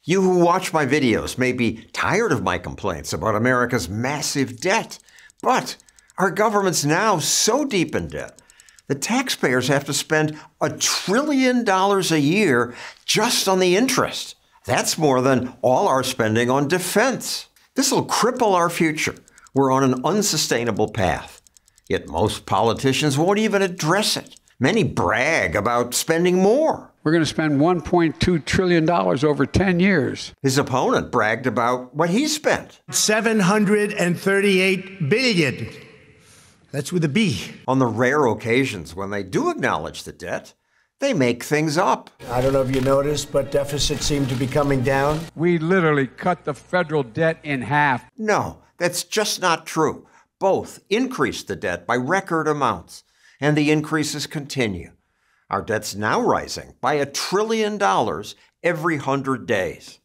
You who watch my videos may be tired of my complaints about America's massive debt, but our government's now so deep in debt that taxpayers have to spend $1 trillion a year just on the interest. That's more than all our spending on defense. This will cripple our future. We're on an unsustainable path. Yet most politicians won't even address it. Many brag about spending more. We're going to spend $1.2 trillion over 10 years. His opponent bragged about what he spent. $738 billion. That's with a B. On the rare occasions when they do acknowledge the debt, they make things up. I don't know if you noticed, but deficits seem to be coming down. We literally cut the federal debt in half. No, that's just not true. Both increased the debt by record amounts, and the increases continue. Our debt's now rising by $1 trillion every 100 days.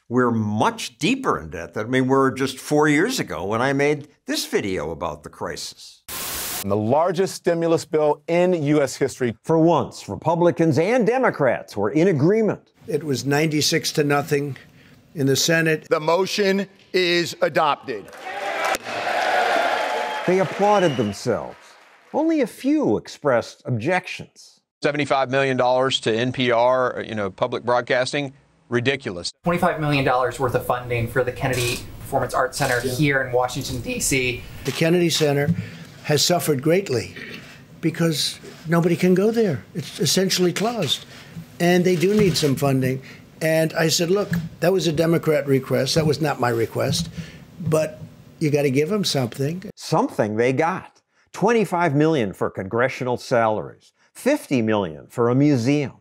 We're much deeper in debt than we were just 4 years ago when I made this video about the crisis. The largest stimulus bill in U.S. history. For once, Republicans and Democrats were in agreement. It was 96-0 in the Senate. The motion is adopted. They applauded themselves. Only a few expressed objections. $75 million to NPR, public broadcasting, ridiculous. $25 million worth of funding for the Kennedy Performance Arts Center here in Washington, D.C. The Kennedy Center has suffered greatly because nobody can go there. It's essentially closed. And they do need some funding. And I said, look, that was a Democrat request. That was not my request. But you got to give them something. Something they got. $25 million for congressional salaries. $50 million for a museum.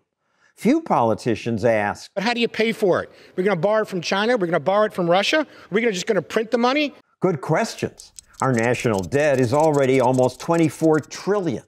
Few politicians ask, but how do you pay for it? We're going to borrow it from China? We're going to borrow it from Russia? Are we just going to print the money? Good questions. Our national debt is already almost $24 trillion.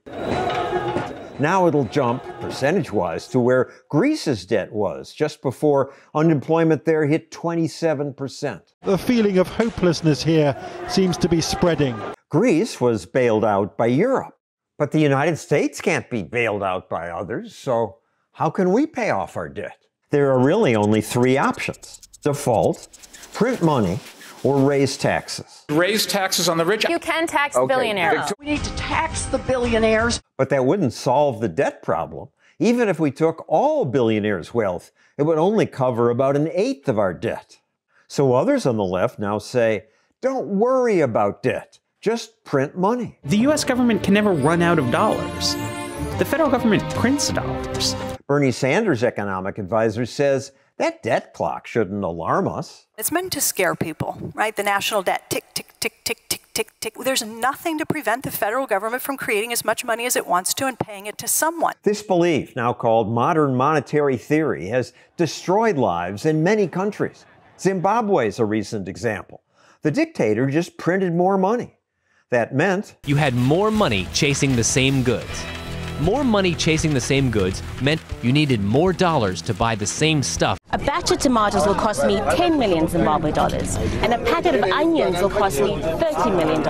Now it'll jump, percentage-wise, to where Greece's debt was just before unemployment there hit 27%. The feeling of hopelessness here seems to be spreading. Greece was bailed out by Europe. But the United States can't be bailed out by others, so how can we pay off our debt? There are really only three options: default, print money, or raise taxes. Raise taxes on the rich. You can tax billionaires. We need to tax the billionaires. But that wouldn't solve the debt problem. Even if we took all billionaires' wealth, it would only cover about 1/8 of our debt. So others on the left now say, don't worry about debt. Just print money. The U.S. government can never run out of dollars. The federal government prints dollars. Bernie Sanders' economic advisor says that debt clock shouldn't alarm us. It's meant to scare people, right? The national debt, tick, tick, tick, tick, tick, tick, tick. There's nothing to prevent the federal government from creating as much money as it wants to and paying it to someone. This belief, now called modern monetary theory, has destroyed lives in many countries. Zimbabwe is a recent example. The dictator just printed more money. That meant you had more money chasing the same goods. More money chasing the same goods meant you needed more dollars to buy the same stuff. A batch of tomatoes will cost me 10 million Zimbabwe dollars, and a packet of onions will cost me $30 million.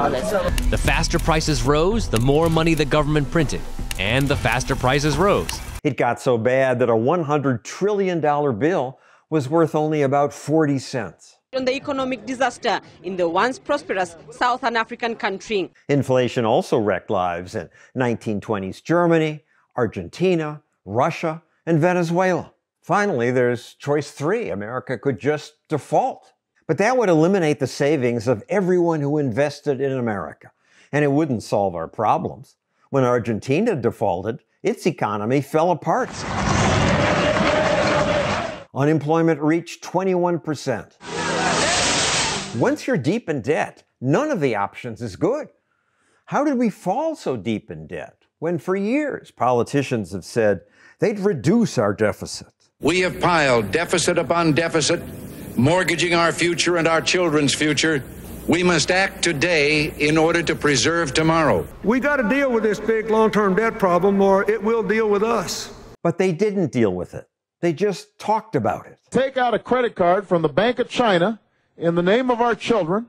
The faster prices rose, the more money the government printed, and the faster prices rose. It got so bad that a $100 trillion bill was worth only about 40 cents. On the economic disaster in the once prosperous Southern African country. Inflation also wrecked lives in 1920s Germany, Argentina, Russia, and Venezuela. Finally, there's choice 3. America could just default. But that would eliminate the savings of everyone who invested in America, and it wouldn't solve our problems. When Argentina defaulted, its economy fell apart. Unemployment reached 21%. Once you're deep in debt, none of the options is good. How did we fall so deep in debt when for years politicians have said they'd reduce our deficit? We have piled deficit upon deficit, mortgaging our future and our children's future. We must act today in order to preserve tomorrow. We got to deal with this big long-term debt problem or it will deal with us. But they didn't deal with it. They just talked about it. Take out a credit card from the Bank of China in the name of our children,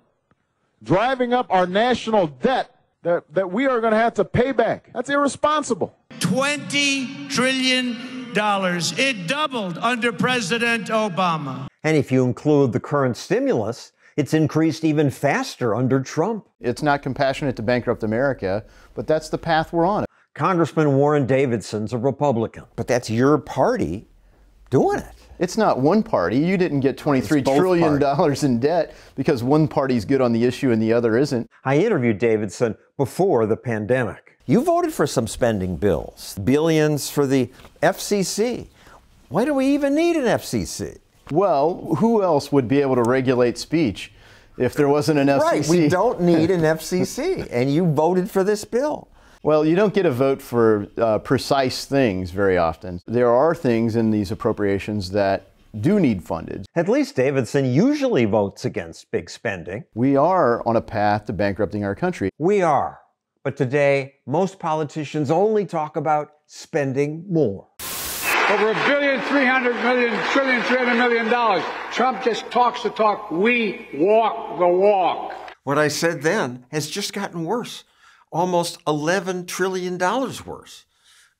driving up our national debt that we are going to have to pay back. That's irresponsible. $20 trillion It doubled under President Obama. And if you include the current stimulus, it's increased even faster under Trump. It's not compassionate to bankrupt America, but that's the path we're on. Congressman Warren Davidson's a Republican, but that's your party doing it. It's not one party. You didn't get $23 trillion in debt because one party's good on the issue and the other isn't. I interviewed Davidson before the pandemic. You voted for some spending bills, billions for the FCC. Why do we even need an FCC? Well, who else would be able to regulate speech if there wasn't an FCC? Right, we don't need an FCC, and you voted for this bill. Well, you don't get a vote for precise things very often. There are things in these appropriations that do need funded. At least Davidson usually votes against big spending. We are on a path to bankrupting our country. We are. But today, most politicians only talk about spending more. Over $1.3 billion. Trump just talks the talk. We walk the walk. What I said then has just gotten worse. Almost $11 trillion worse.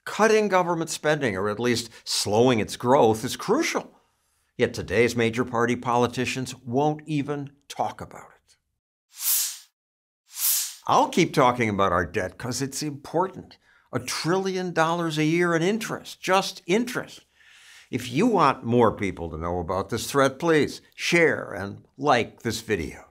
Cutting government spending, or at least slowing its growth, is crucial. Yet today's major party politicians won't even talk about it. I'll keep talking about our debt because it's important. $1 trillion a year in interest, just interest. If you want more people to know about this threat, please share and like this video.